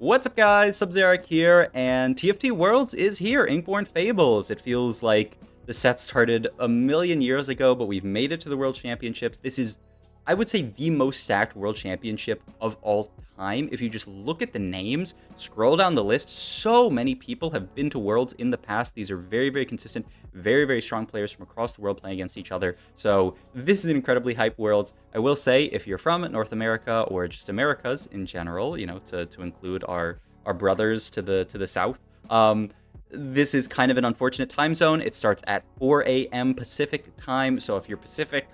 What's up, guys? Sub-Zero here, and TFT Worlds is here, Inkborn Fables. It feels like the set started a million years ago, but we've made it to the World Championships. This is, I would say, the most stacked World Championship of all time. If you just look at the names, scroll down the list, so many people have been to Worlds in the past. These are very, very consistent, very, very strong players from across the world playing against each other. So this is an incredibly hype Worlds. I will say, if you're from North America or just Americas in general, you know, to include our brothers to the south, this is kind of an unfortunate time zone. It starts at 4 a.m. Pacific time. So if you're Pacific,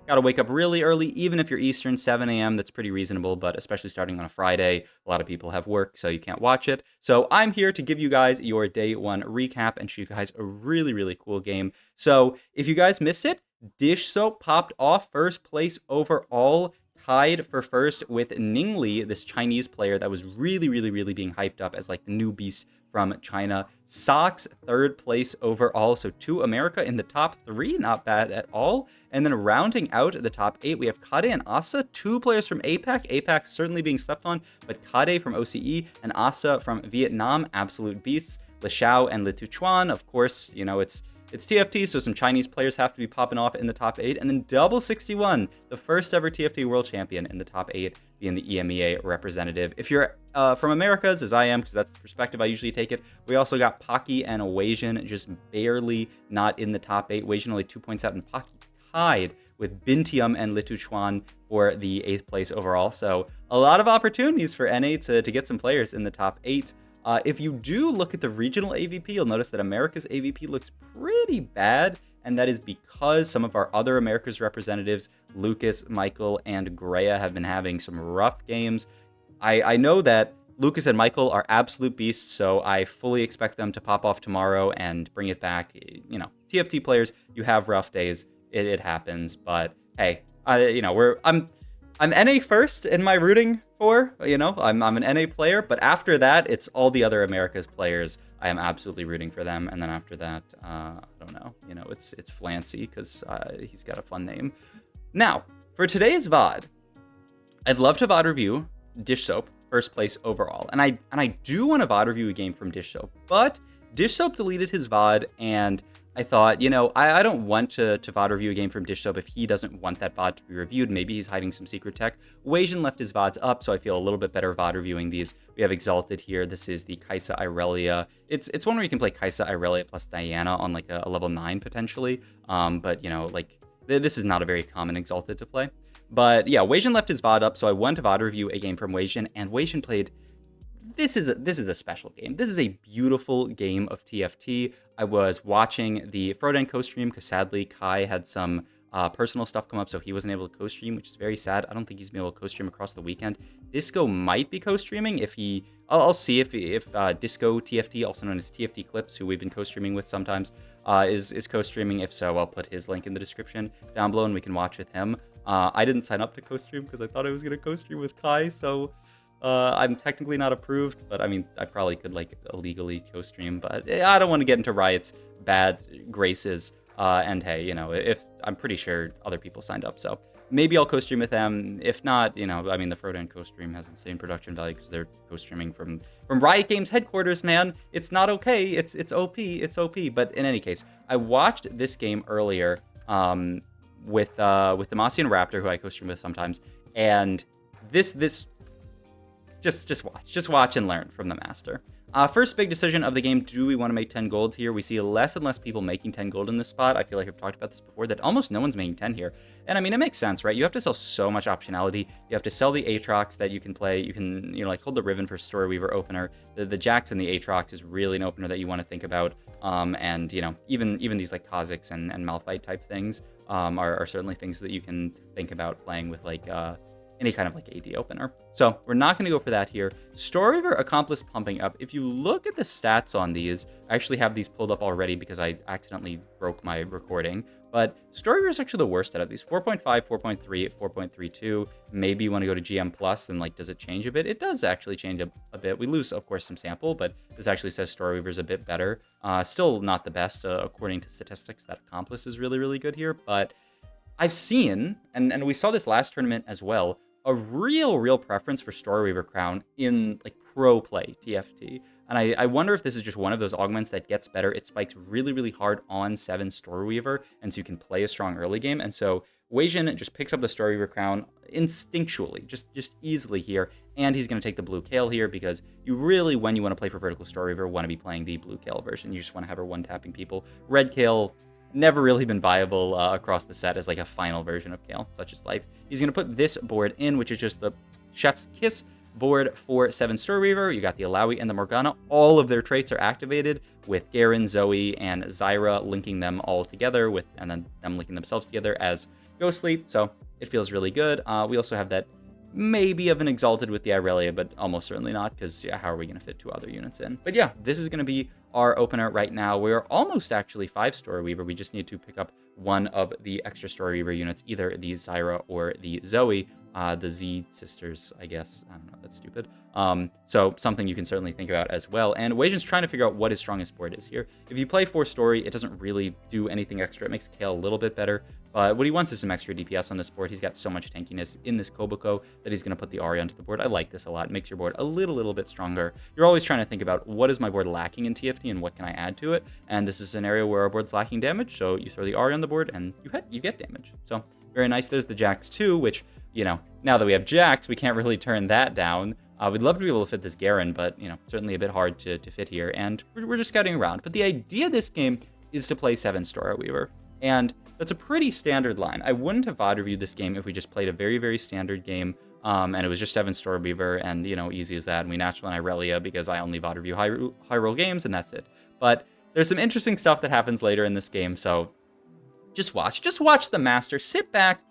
got to wake up really early. Even if you're Eastern, 7 a.m., that's pretty reasonable, but especially starting on a Friday, a lot of people have work, so you can't watch it. So I'm here to give you guys your day one recap and show you guys a really, really cool game. So if you guys missed it, Dish Soap popped off first place overall, tied for first with Ningli, this Chinese player that was really, really, really being hyped up as like the new beast from China. Socks, third place overall. So to America in the top three, not bad at all. And then rounding out the top eight, we have Kade and Asta, two players from APAC. APAC certainly being slept on, but Kade from OCE and Asta from Vietnam, absolute beasts. Le Xiao and Le Tuchuan, of course, you know, it's TFT, so some Chinese players have to be popping off in the top eight. And then Double 61, the first ever TFT World Champion in the top eight, being the EMEA representative. If you're from Americas, as I am, because that's the perspective I usually take it, we also got Pocky and Wasian just barely not in the top eight. Wasian only 2 points out, and Pocky tied with Bintium and Lituchuan for the 8th place overall. So a lot of opportunities for NA to get some players in the top eight. If you do look at the regional AVP, you'll notice that America's AVP looks pretty bad, and that is because some of our other America's representatives, Lucas, Michael, and Greya, have been having some rough games. I know that Lucas and Michael are absolute beasts, so I fully expect them to pop off tomorrow and bring it back. You know, TFT players, you have rough days. It happens, but hey, you know, I'm NA first in my rooting for, you know, I'm an NA player, but after that, it's all the other America's players. I am absolutely rooting for them. And then after that, I don't know, you know, it's Flancy because he's got a fun name. Now, for today's VOD, I'd love to VOD review Dish Soap, first place overall. And I do want to VOD review a game from Dish Soap, but Dish Soap deleted his VOD, and I thought, you know, I don't want to VOD review a game from Dish Soap if he doesn't want that VOD to be reviewed. Maybe he's hiding some secret tech. Wasian left his VODs up, so I feel a little bit better VOD reviewing these. We have Exalted here. This is the Kaisa Irelia. It's one where you can play Kaisa Irelia plus Diana on like a level 9 potentially. But, you know, like this is not a very common Exalted to play. But yeah, Wasian left his VOD up, so I want to VOD review a game from Wasian, and Wasian played. This is a special game. This is a beautiful game of TFT. I was watching the Frodan co-stream because sadly Kai had some personal stuff come up, so he wasn't able to co-stream, which is very sad. I don't think he's been able to co-stream across the weekend. Disco might be co-streaming if he. I'll see if Disco TFT, also known as TFT Clips, who we've been co-streaming with sometimes, is co-streaming. If so, I'll put his link in the description down below, and we can watch with him. I didn't sign up to co-stream because I thought I was gonna co-stream with Kai, so. I'm technically not approved, but I mean, I probably could like illegally co-stream, but I don't want to get into Riot's bad graces. And hey, you know, if I'm pretty sure other people signed up, so maybe I'll co-stream with them. If not, you know, I mean, the Frodan co-stream has insane production value because they're co-streaming from Riot Games headquarters, man. It's not okay. It's OP. It's OP. But in any case, I watched this game earlier with Demasian Raptor, who I co-stream with sometimes, and this. Just watch and learn from the master. First big decision of the game, do we want to make 10 gold here? We see less and less people making 10 gold in this spot. I feel like I've talked about this before, that almost no one's making 10 here. And I mean, it makes sense, right? You have to sell so much optionality. You have to sell the Aatrox that you can play. You can, you know, like hold the Riven for Storyweaver opener. The Jax and the Aatrox is really an opener that you want to think about. And, you know, even these like Kha'Zix and Malphite type things are certainly things that you can think about playing with like any kind of like AD opener. So we're not going to go for that here. Storyweaver Accomplice pumping up. If you look at the stats on these, I actually have these pulled up already because I accidentally broke my recording. But Storyweaver is actually the worst out of these. 4.5, 4.3, 4.32. Maybe you want to go to GM Plus and like, does it change a bit? It does actually change a bit. We lose, of course, some sample, but this actually says Storyweaver is a bit better. Still not the best according to statistics. That Accomplice is really, really good here. But I've seen, and we saw this last tournament as well, a real preference for Storyweaver Crown in like pro play TFT. And I wonder if this is just one of those augments that gets better. It spikes really hard on 7 Storyweaver, and so you can play a strong early game. And so Wasian just picks up the Storyweaver Crown instinctually, just easily here. And he's going to take the blue Kale here because you really, when you want to play for Vertical Storyweaver, want to be playing the blue Kale version. You just want to have her one-tapping people. Red Kale, never really been viable across the set as like a final version of Kale, such as life. He's going to put this board in, which is just the Chef's Kiss board for 7 Storyweaver. You got the Alawi and the Morgana. All of their traits are activated with Garen, Zoe, and Zyra linking them all together with, and then them linking themselves together as Ghostly. So it feels really good. We also have that maybe of an Exalted with the Irelia, but almost certainly not, because yeah, how are we going to fit 2 other units in? But yeah, this is going to be our opener right now. We're almost actually 5 Storyweaver. We just need to pick up one of the extra Storyweaver units, either the Zyra or the Zoe. The Z sisters, I guess. I don't know, that's stupid. So something you can certainly think about as well. And Wasian's trying to figure out what his strongest board is here. If you play 4 Story, it doesn't really do anything extra. It makes Kale a little bit better. But what he wants is some extra DPS on this board. He's got so much tankiness in this Koboko that he's going to put the Ahri onto the board. I like this a lot. It makes your board a little bit stronger. You're always trying to think about what is my board lacking in TFT and what can I add to it. And this is a scenario where our board's lacking damage, so you throw the Ahri on the board and you get damage. So very nice. There's the Jax too, which, you know, now that we have Jax, we can't really turn that down. We'd love to be able to fit this Garen, but, you know, certainly a bit hard to fit here. And we're just scouting around. But the idea of this game is to play 7 Storyweaver. And that's a pretty standard line. I wouldn't have VOD reviewed this game if we just played a very standard game, and it was just 7 Storyweaver, and, you know, easy as that. And we natural and Irelia because I only VOD review high roll games, and that's it. But there's some interesting stuff that happens later in this game, so just watch the master. Sit back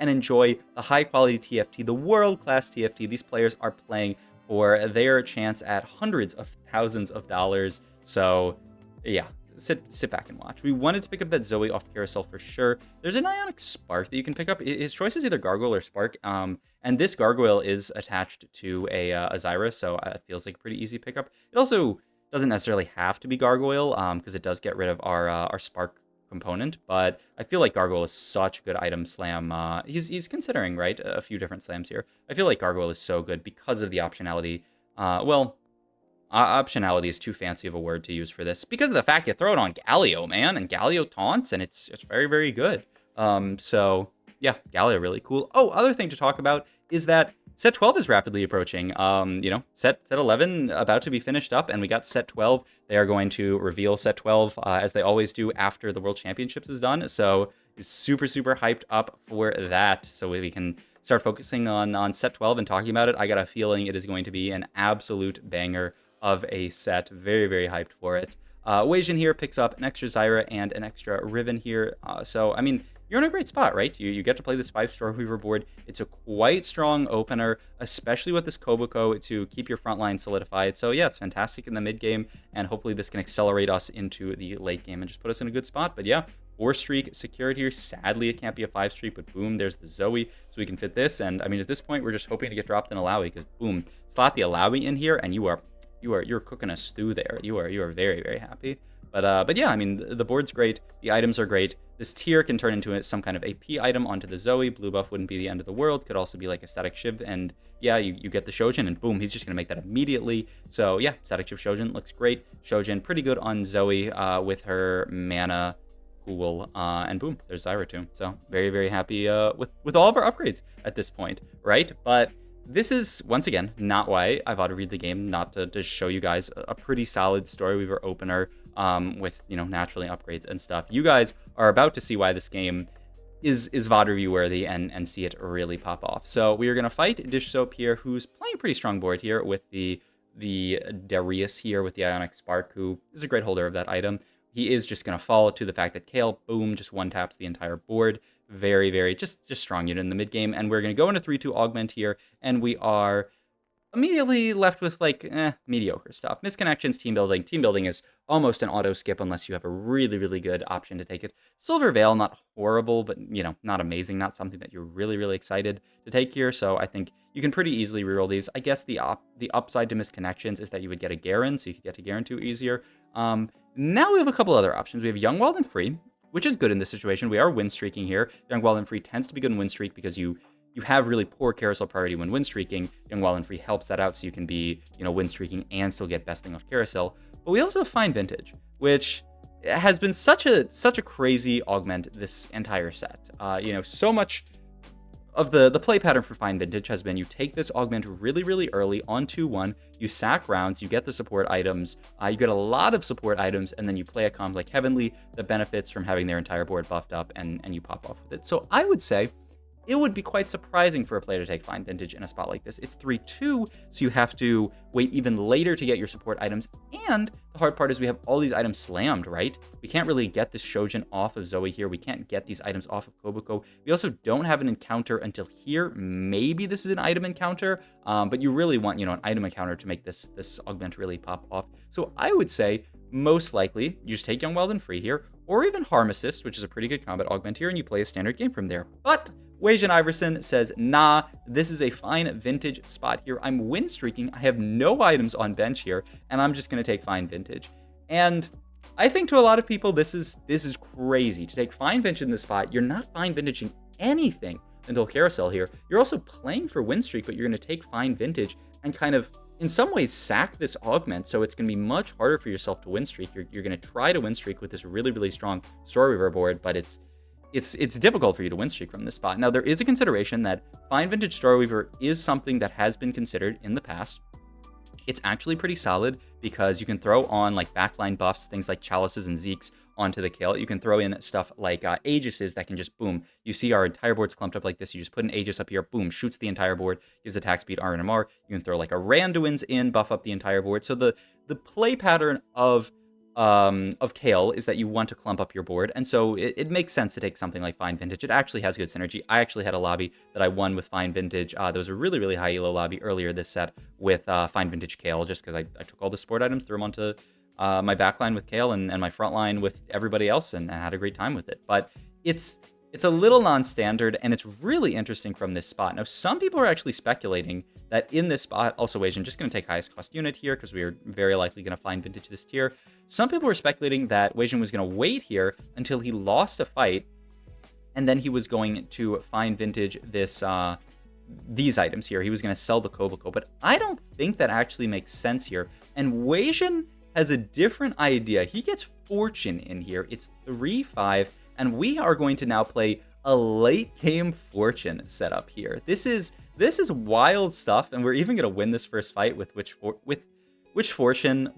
and enjoy the high-quality TFT, the world-class TFT. These players are playing for their chance at hundreds of thousands of dollars. So, yeah, sit back and watch. We wanted to pick up that Zoe off Carousel for sure. There's an Ionic Spark that you can pick up. His choice is either Gargoyle or Spark, and this Gargoyle is attached to a Zyra, so it feels like a pretty easy pickup. It also doesn't necessarily have to be Gargoyle, because it does get rid of our Spark component, but I feel like Gargoyle is such a good item slam. He's considering, right, a few different slams here. I feel like Gargoyle is so good because of the optionality. Optionality is too fancy of a word to use for this, because of the fact you throw it on Galio, man, and Galio taunts, and it's very good. So yeah, Galio really cool. Oh, other thing to talk about is that Set 12 is rapidly approaching. You know, set 11 about to be finished up, and we got Set 12. They are going to reveal Set 12, as they always do after the World Championships is done. So it's super hyped up for that, so we can start focusing on Set 12 and talking about it. I got a feeling it is going to be an absolute banger of a set. Very hyped for it. Wasian here picks up an extra Zyra and an extra Riven here. So, I mean, you're in a great spot, right? You get to play this 5 Storyweaver board. It's a quite strong opener, especially with this Koboko to keep your front line solidified. So yeah, it's fantastic in the mid game, and hopefully this can accelerate us into the late game and just put us in a good spot. But yeah, 4 streak secured here. Sadly, it can't be a 5 streak, but boom, there's the Zoe, so we can fit this. And I mean, at this point, we're just hoping to get dropped in Alawi, because boom, slot the Alawi in here, and you're cooking a stew there. You are very happy. But yeah, I mean, the board's great. The items are great. This tier can turn into some kind of AP item onto the Zoe. Blue buff wouldn't be the end of the world. Could also be like a Static Shiv. And yeah, you get the Shojin, and boom, he's just going to make that immediately. So yeah, Static Shiv Shojin looks great. Shojin pretty good on Zoe with her mana pool. And boom, there's Zyra too. So very happy with all of our upgrades at this point, right? But this is, once again, not why I've ought to read the game, not to show you guys a pretty solid Storyweaver opener with, you know, naturally upgrades and stuff. You guys are about to see why this game is VOD review worthy and see it really pop off. So we are going to fight Dish Soap here, who's playing a pretty strong board here with the Darius here with the Ionic Spark, who is a great holder of that item. He is just going to fall to the fact that Kale, boom, just one taps the entire board. Very just strong unit in the mid game, and we're going to go into 3-2 augment here, and we are immediately left with like mediocre stuff. Misconnections, team building is almost an auto skip unless you have a really good option to take it. Silver Veil, not horrible, but you know, not amazing, not something that you're really excited to take here. So I think you can pretty easily reroll these. I guess the upside to Misconnections is that you would get a Garen, so you could get to Garen 2 easier. Now we have a couple other options. We have Young, Wild, and Free, which is good in this situation. We are win streaking here. Young, Wild, and Free tends to be good in win streak because you you have really poor carousel priority when win streaking. Young Wild and Free helps that out, so you can be, win streaking and still get besting off carousel. But we also have Fine Vintage, which has been such a crazy augment this entire set. So much of the play pattern for Fine Vintage has been you take this augment really early on 2-1, you sack rounds, you get the support items, you get a lot of support items, and then you play a comp like Heavenly that benefits from having their entire board buffed up, and you pop off with it. So I would say it would be quite surprising for a player to take Fine Vintage in a spot like this. It's 3-2, so you have to wait even later to get your support items, and the hard part is we have all these items slammed, right? We can't really get this Shojin off of Zoe here. We can't get these items off of Kobuko. We also don't have an encounter until here. Maybe this is an item encounter, but you really want, an item encounter to make this augment really pop off. So I would say, most likely, you just take Young, Wild, and Free here, or even Harm Assist, which is a pretty good combat augment here, and you play a standard game from there. But Wasianiverson says, nah, this is a Fine Vintage spot here. I'm win streaking. I have no items on bench here, and I'm just going to take Fine Vintage. And I think to a lot of people, this is crazy. To take Fine Vintage in this spot, you're not Fine Vintaging anything until Carousel here. You're also playing for win streak, but you're going to take Fine Vintage and kind of, in some ways, sack this augment, so it's going to be much harder for yourself to win streak. You're going to try to win streak with this really strong Storyweaver board, but it's difficult for you to win streak from this spot. Now, there is a consideration that Fine Vintage Storyweaver is something that has been considered in the past. It's actually pretty solid because you can throw on like backline buffs, things like Chalices and Zeeks onto the kill. You can throw in stuff like Aegises that can just boom. You see our entire board's clumped up like this. You just put an Aegis up here, boom, shoots the entire board, gives attack speed RNMR. You can throw like a Randuin's in, buff up the entire board. So the play pattern of Kale is that you want to clump up your board, and so it makes sense to take something like Fine Vintage. It actually has good synergy. I actually had a lobby that I won with Fine Vintage. There was a really high elo lobby earlier this set with Fine Vintage Kale, just because I took all the support items, threw them onto my backline with Kale and my front line with everybody else, and had a great time with it. But it's a little non-standard, and it's really interesting from this spot. Now, some people are actually speculating that in this spot, also Wasian just going to take highest cost unit here because we are very likely going to Fine Vintage this tier. Some people were speculating that Wasian was going to wait here until he lost a fight, and then he was going to Fine Vintage these items here. He was going to sell the Kobuko, but I don't think that actually makes sense here. And Wasian has a different idea. He gets Fortune in here. It's 3-5. And we are going to now play a late game Fortune setup here. This is wild stuff, and we're even going to win this first fight with which Fortune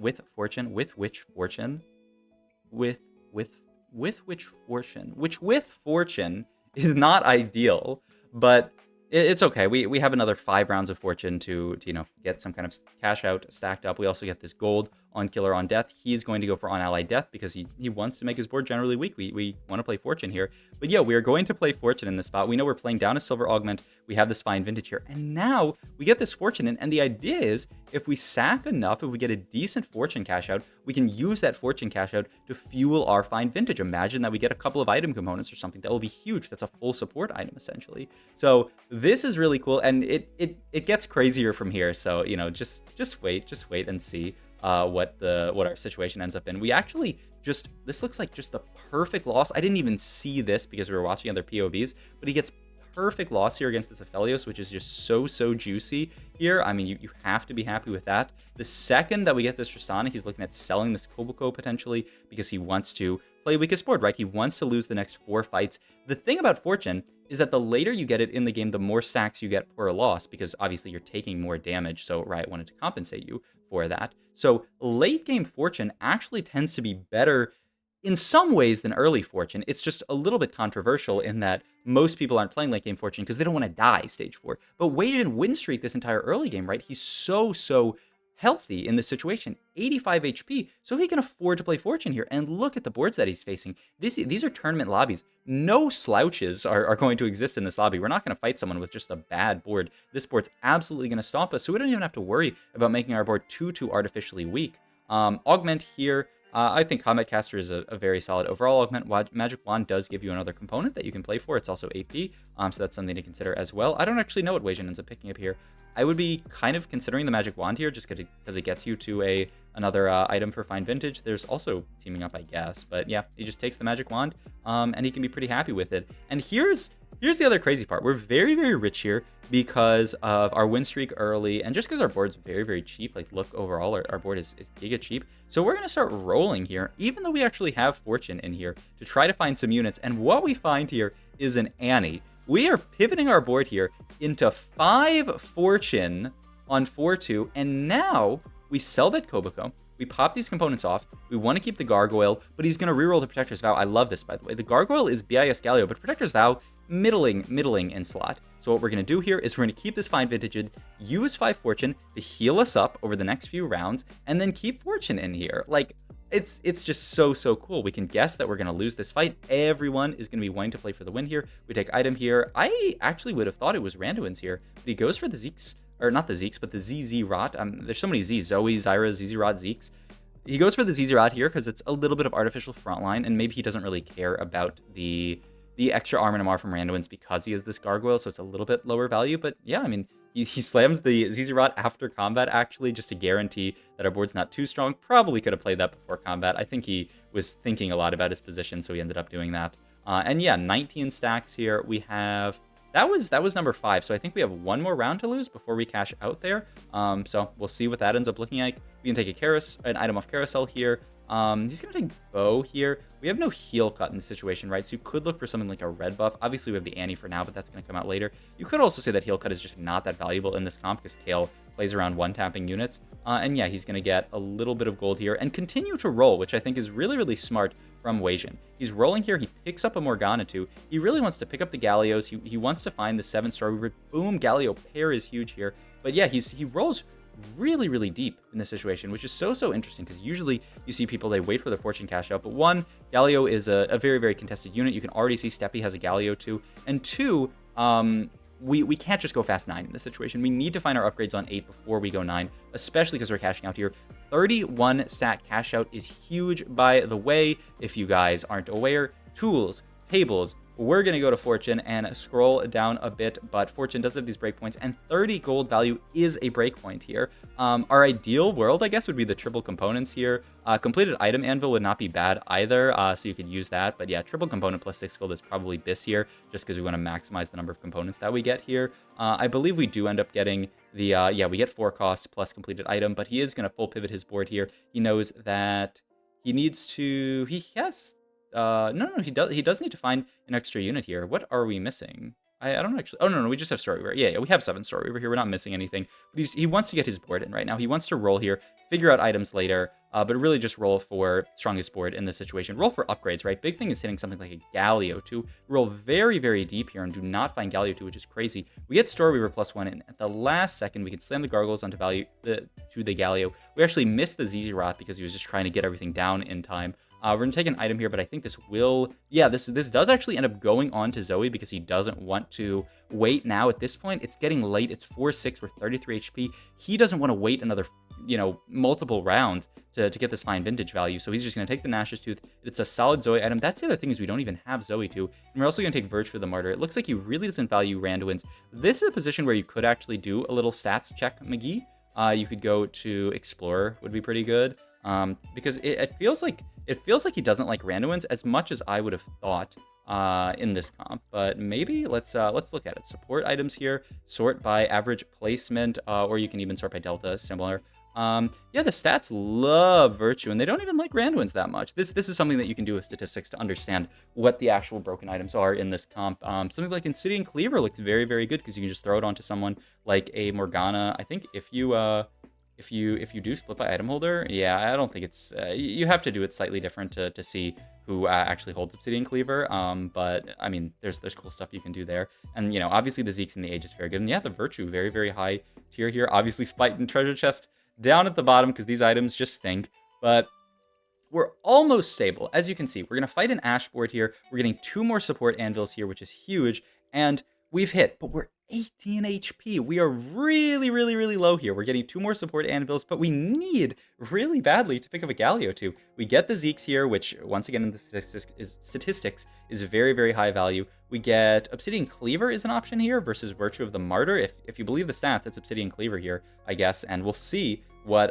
is not ideal, but it's okay. We have another 5 rounds of Fortune to get some kind of cash out stacked up. We also get this gold on Killer on Death. He's going to go for on Ally Death because he wants to make his board generally weak. We want to play Fortune here. But yeah, we are going to play Fortune in this spot. We know we're playing down a Silver Augment. We have this Fine Vintage here. And now we get this Fortune in. And the idea is if we sack enough, if we get a decent Fortune cash out, we can use that Fortune cash out to fuel our Fine Vintage. Imagine that we get a couple of item components or something. That will be huge. That's a full support item essentially. So this is really cool. And it gets crazier from here. So, just wait and see what our situation ends up in. We actually this looks like just the perfect loss. I didn't even see this because we were watching other POVs, but he gets perfect loss here against this Aphelios, which is just so juicy here. I mean, you have to be happy with that. The second that we get this Tristana, he's looking at selling this Kobuko potentially because he wants to play weakest board, right? He wants to lose the next 4 fights. The thing about Fortune is that the later you get it in the game, the more stacks you get per loss, because obviously you're taking more damage, so Riot wanted to compensate you for that. So late game Fortune actually tends to be better in some ways than early Fortune. It's just a little bit controversial in that most people aren't playing late game Fortune because they don't want to die stage 4. But Wasian win streak this entire early game, right? He's so healthy in this situation, 85 HP, so he can afford to play Fortune here. And look at the boards that he's facing. These are tournament lobbies. No slouches are going to exist in this lobby. We're not going to fight someone with just a bad board. This board's absolutely going to stomp us, so we don't even have to worry about making our board too artificially weak. Augment here, I think Combat Caster is a very solid overall augment. Magic Wand does give you another component that you can play for. It's also AP, so that's something to consider as well. I don't actually know what Wasian ends up picking up here. I would be kind of considering the Magic Wand here just because it gets you to another item for Fine Vintage. There's also teaming up, I guess. But yeah, he just takes the Magic Wand, and he can be pretty happy with it. And here's here's the other crazy part. We're very, very rich here because of our win streak early, and just because our board's very, very cheap. Like, look, overall, our board is giga cheap. So we're going to start rolling here, even though we actually have Fortune in here, to try to find some units. And what we find here is an Annie. We are pivoting our board here into 5 Fortune on 4-2, and now we sell that Koboko. We pop these components off. We want to keep the Gargoyle, but he's going to reroll the Protector's Vow. I love this, by the way. The Gargoyle is BIS Galio, but Protector's Vow, middling in slot. So what we're going to do here is we're going to keep this Fine Vintage, use 5 Fortune to heal us up over the next few rounds, and then keep Fortune in here. Like, it's just so cool. We can guess that we're going to lose this fight. Everyone is going to be wanting to play for the win here. We take item here. I actually would have thought it was Randuin's here, but he goes for the Zeeks. Or not the Zeeks, but the ZZ Rot. There's so many Z's. Zoe, Zyra, ZZ Rot, Zeeks. He goes for the ZZ Rot here because it's a little bit of artificial frontline, and maybe he doesn't really care about the extra armor and MR from Randuin's because he is this Gargoyle, so it's a little bit lower value. But yeah, I mean, he slams the ZZ Rot after combat, actually, just to guarantee that our board's not too strong. Probably could have played that before combat. I think he was thinking a lot about his position, so he ended up doing that. And yeah, 19 stacks here. We have... That was number 5, so I think we have one more round to lose before we cash out there. So we'll see what that ends up looking like. We can take an item off Carousel here. He's going to take Bow here. We have no heal cut in this situation, right? So you could look for something like a red buff. Obviously, we have the Annie for now, but that's going to come out later. You could also say that heal cut is just not that valuable in this comp because Kale plays around one-tapping units. And yeah, he's going to get a little bit of gold here and continue to roll, which I think is really, really smart from Wasian. He's rolling here. He picks up a Morgana too. He really wants to pick up the Gallios. He wants to find the 7 Storyweaver. Boom, Galio pair is huge here. But yeah, he rolls really, really deep in this situation, which is so interesting because usually you see people, they wait for their Fortune cash out. But 1, Galio is a very, very contested unit. You can already see Steppy has a Galio too. And 2, we can't just go fast 9 in this situation. We need to find our upgrades on 8 before we go 9, especially because we're cashing out here. 31 stat cash out is huge, by the way, if you guys aren't aware. Tools, tables, we're going to go to Fortune and scroll down a bit, but Fortune does have these breakpoints, and 30 gold value is a breakpoint here. Our ideal world, I guess, would be the triple components here. Completed item anvil would not be bad either, so you could use that. But yeah, triple component plus 6 gold is probably BIS here, just because we want to maximize the number of components that we get here. I believe we do end up getting the, yeah, we get 4 costs plus completed item, but he is going to full pivot his board here. He knows that he needs to, he has... no, he does need to find an extra unit here. What are we missing? I don't actually... Oh, no, we just have Storyweaver. Yeah, we have 7 Storyweaver here. We're not missing anything. But he wants to get his board in right now. He wants to roll here, figure out items later, but really just roll for strongest board in this situation. Roll for upgrades, right? Big thing is hitting something like a Galio 2. Roll very, very deep here and do not find Galio 2, which is crazy. We get Storyweaver +1, and at the last second, we can slam the Gargoyles onto to the Galio. We actually missed the ZZ Rot because he was just trying to get everything down in time. We're going to take an item here, but I think this will... Yeah, this does actually end up going on to Zoe because he doesn't want to wait now. At this point, it's getting late. It's 4-6 with 33 HP. He doesn't want to wait another, multiple rounds to get this Fine Vintage value. So he's just going to take the Nash's Tooth. It's a solid Zoe item. That's the other thing is we don't even have Zoe 2. And we're also going to take Virtue of the Martyr. It looks like he really doesn't value Randuin's. This is a position where you could actually do a little stats check, McGee. You could go to Explorer, would be pretty good. Because it feels like he doesn't like Randuin's as much as I would have thought in this comp. But maybe let's look at it. Support items here, sort by average placement, or you can even sort by delta, similar. Yeah, the stats love Virtue, and they don't even like Randuin's that much. This is something that you can do with statistics to understand what the actual broken items are in this comp. Something like Insidian Cleaver looks very, very good because you can just throw it onto someone like a Morgana. I think if you do split by item holder, yeah, I don't think it's... you have to do it slightly different to see who actually holds Obsidian Cleaver. But, I mean, there's cool stuff you can do there. And, obviously the Zeeks and the Age is very good. And yeah, the Virtue, very, very high tier here. Obviously Spite and Treasure Chest down at the bottom because these items just stink. But we're almost stable. As you can see, we're going to fight an Ash board here. We're getting 2 more support anvils here, which is huge. And we've hit, but we're 18 HP. We are really, really, really low here. We're getting 2 more support anvils, but we need really badly to pick up a Galio 2. We get the Zeeks here, which once again in the statistics is very, very high value. We get Obsidian Cleaver is an option here versus Virtue of the Martyr. If you believe the stats, it's Obsidian Cleaver here, I guess, and we'll see what...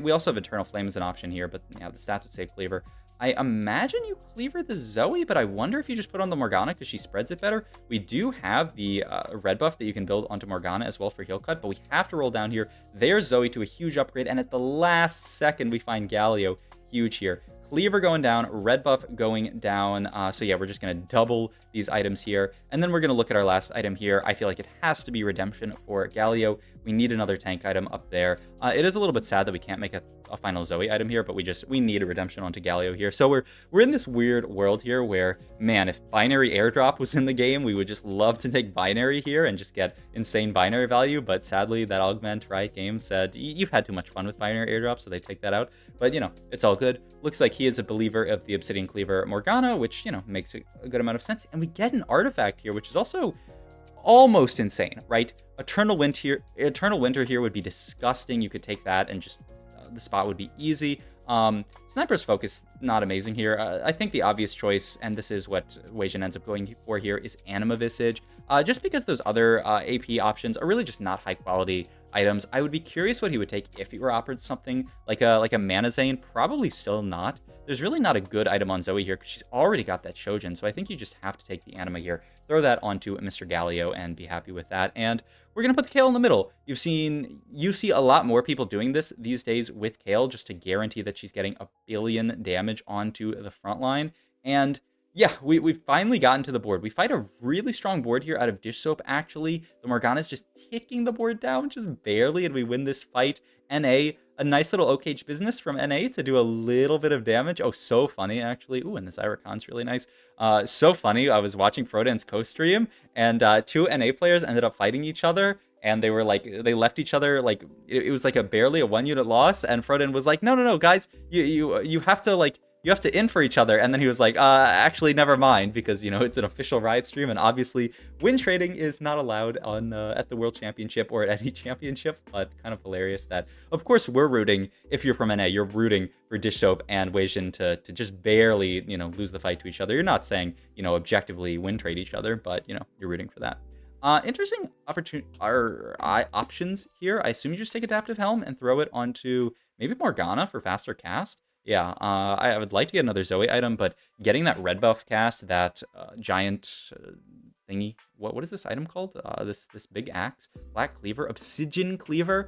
we also have Eternal Flame as an option here, but yeah, the stats would say Cleaver. I imagine you cleaver the Zoe, but I wonder if you just put on the Morgana because she spreads it better. We do have the red buff that you can build onto Morgana as well for heal cut, but we have to roll down here. There's Zoe to a huge upgrade, and at the last second, we find Galio. Huge here. Cleaver going down, red buff going down. So yeah, we're just going to double these items here. And then we're going to look at our last item here. I feel like it has to be Redemption for Galio. We need another tank item up there. It is a little bit sad that we can't make a final Zoe item here, but we need a Redemption onto Galio here. So we're in this weird world here where, man, if Binary Airdrop was in the game, we would just love to take Binary here and just get insane Binary value. But sadly, that Augment Riot game said, you've had too much fun with Binary Airdrop, so they take that out. But, you know, it's all good. Looks like he is a believer of the Obsidian Cleaver Morgana, which, you know, makes a good amount of sense. And we get an artifact here, which is also almost insane, right? Eternal Winter here would be disgusting. You could take that and just the spot would be easy. Sniper's Focus, not amazing here. I think the obvious choice, and this is what Wasian ends up going for here, is Anima Visage. Just because those other AP options are really just not high quality items. I would be curious what he would take if he were offered something like a Mana Zane. Probably still not. There's really not a good item on Zoe here because she's already got that Shojin, so I think you just have to take the Anima here, throw that onto Mr. Galio, and be happy with that. And we're going to put the Kale in the middle. You see a lot more people doing this these days with Kale just to guarantee that she's getting 1 billion damage onto the front line. And yeah, we've finally gotten to the board. We fight a really strong board here out of Dish Soap, actually. The Morgana's just kicking the board down, just barely, and we win this fight. NA, a nice little OKH business from NA to do a little bit of damage. Oh, so funny, actually. Ooh, and the Zyracon's really nice. So funny, I was watching Frodan's co-stream, and 2 NA players ended up fighting each other, and they were like, they left each other, like, it was like barely a 1-unit loss, and Frodan was like, no, guys, you have to, like, you have to in for each other. And then he was like, actually, never mind, because, you know, it's an official Riot stream, and obviously win trading is not allowed on at the World Championship or at any championship, but kind of hilarious that, of course, we're rooting, if you're from NA, you're rooting for Dish Soap and Wasian to just barely, you know, lose the fight to each other. You're not saying, you know, objectively win trade each other, but, you know, you're rooting for that. Interesting options here. I assume you just take Adaptive Helm and throw it onto maybe Morgana for faster cast. Yeah, I would like to get another Zoe item, but getting that red buff cast, that giant thingy, what is this item called? This big axe, Black Cleaver, Obsidian Cleaver.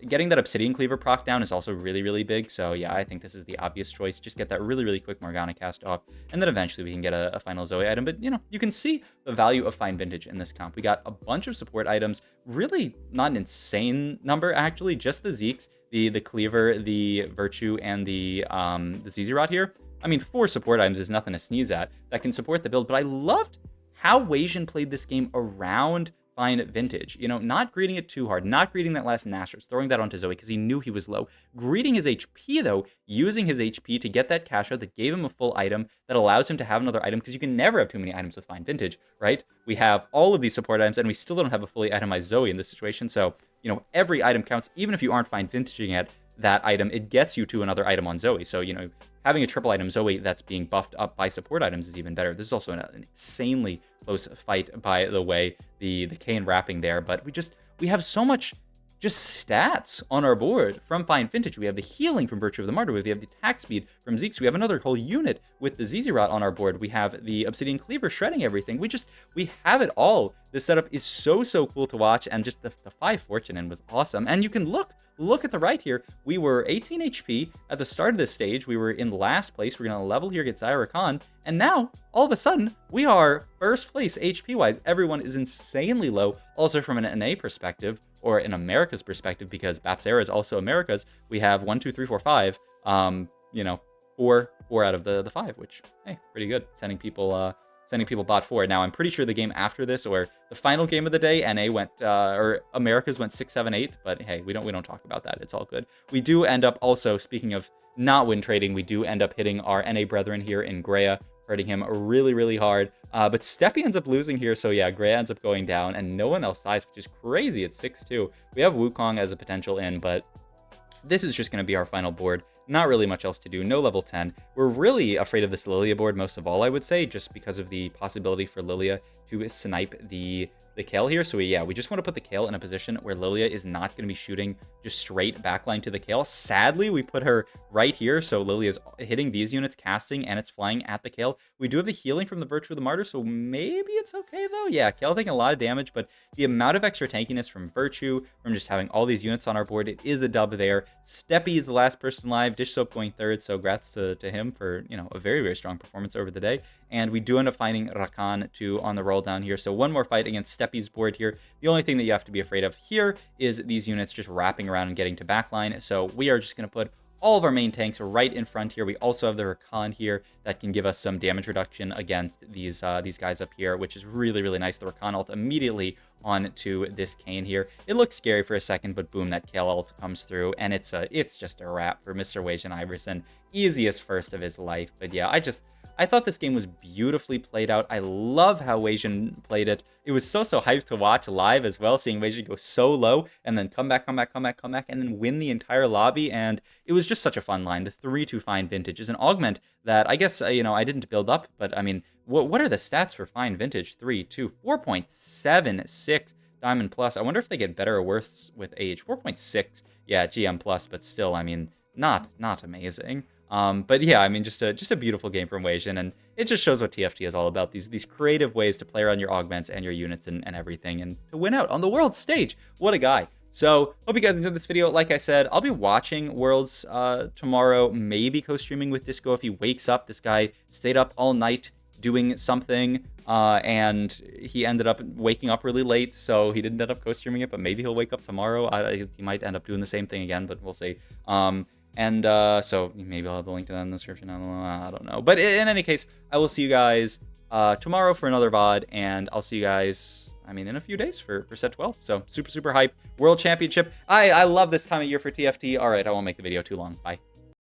Getting that Obsidian Cleaver proc down is also really, really big. So yeah, I think this is the obvious choice. Just get that really, really quick Morgana cast off, and then eventually we can get a final Zoe item. But, you know, you can see the value of Fine Vintage in this comp. We got a bunch of support items, really not an insane number, actually, just the Zeeks, the Cleaver, the Virtue, and the Zizirot here. I mean, 4 support items is nothing to sneeze at. That can support the build, but I loved how Wasian played this game around Fine Vintage. You know, not greeting it too hard, not greeting that last Nashers, throwing that onto Zoe because he knew he was low. Greeting his HP, though, using his HP to get that cash out that gave him a full item that allows him to have another item, because you can never have too many items with Fine Vintage, right? We have all of these support items, and we still don't have a fully itemized Zoe in this situation, so, you know, every item counts. Even if you aren't Fine Vintaging it, that item, it gets you to another item on Zoe. So, you know, having a triple item Zoe that's being buffed up by support items is even better. This is also an insanely close fight, by the way, the Kayn wrapping there, but we have so much just stats on our board from Fine Vintage. We have the healing from Virtue of the Martyr. We have the attack speed from Zeeks. We have another whole unit with the Zizirot on our board. We have the Obsidian Cleaver shredding everything. We have it all. This setup is so cool to watch, and just the 5 Fortune in was awesome. And you can look at the right here. We were 18 HP at the start of this stage. We were in last place. We're going to level here, get Zyra, and now, all of a sudden, we are first place HP-wise. Everyone is insanely low. Also, from an NA perspective, or an America's perspective, because Bapsera is also America's, we have 1, 2, 3, 4, 5. You know, four out of the 5, which, hey, pretty good. Sending people bot 4. Now, I'm pretty sure the game after this, or the final game of the day, NA went, or America's went 6, 7, 8. But hey, we don't talk about that. It's all good. We do end up also, speaking of not win trading, we do end up hitting our NA brethren here in Greya, hurting him really hard. But Steppy ends up losing here, so yeah, Greya ends up going down, and no one else dies, which is crazy. It's 6-2. We have Wukong as a potential in, but this is just going to be our final board. Not really much else to do. No level 10. We're really afraid of this Lilia board most of all, I would say, just because of the possibility for Lilia to snipe the Kayle here. So we just want to put the Kayle in a position where Lilia is not going to be shooting just straight backline to the Kayle. Sadly, we put her right here, so Lilia is hitting these units, casting, and it's flying at the Kayle. We do have the healing from the Virtue of the Martyr, so maybe it's okay though. Yeah, Kayle taking a lot of damage, but the amount of extra tankiness from Virtue, from just having all these units on our board, it is a dub there. Steppy is the last person live, Dish Soap going third, so congrats to him for, you know, a very, very strong performance over the day. And we do end up finding Rakan too on the roll down here. So one more fight against Steppy's board here. The only thing that you have to be afraid of here is these units just wrapping around and getting to backline. So we are just going to put all of our main tanks right in front here. We also have the Rakan here that can give us some damage reduction against these guys up here, which is really, really nice. The Rakan ult immediately onto this Kayn here. It looks scary for a second, but boom, that Kayle ult comes through, and it's just a wrap for Mr. Wasianiverson. Easiest first of his life. But yeah, I thought this game was beautifully played out. I love how Wasian played it. It was so hyped to watch live as well, seeing Wasian go so low and then come back, and then win the entire lobby. And it was just such a fun line. The 3-2 Fine Vintage is an augment that I guess, you know, I didn't build up, but I mean, what are the stats for Fine Vintage? 3-2, 4.76 Diamond Plus. I wonder if they get better or worse with age. 4.6, yeah, GM Plus, but still, I mean, not amazing. But yeah, I mean, just a beautiful game from Wasian, and it just shows what TFT is all about. These creative ways to play around your augments and your units and everything, and to win out on the world stage. What a guy. So, hope you guys enjoyed this video. Like I said, I'll be watching Worlds tomorrow, maybe co-streaming with Disco if he wakes up. This guy stayed up all night doing something, and he ended up waking up really late, so he didn't end up co-streaming it, but maybe he'll wake up tomorrow. He might end up doing the same thing again, but we'll see. And so maybe I'll have the link to that in the description. I don't know. But in any case, I will see you guys tomorrow for another VOD, and I'll see you guys, I mean, in a few days for set 12. So super hype. World Championship. I love this time of year for TFT. All right, I won't make the video too long. Bye.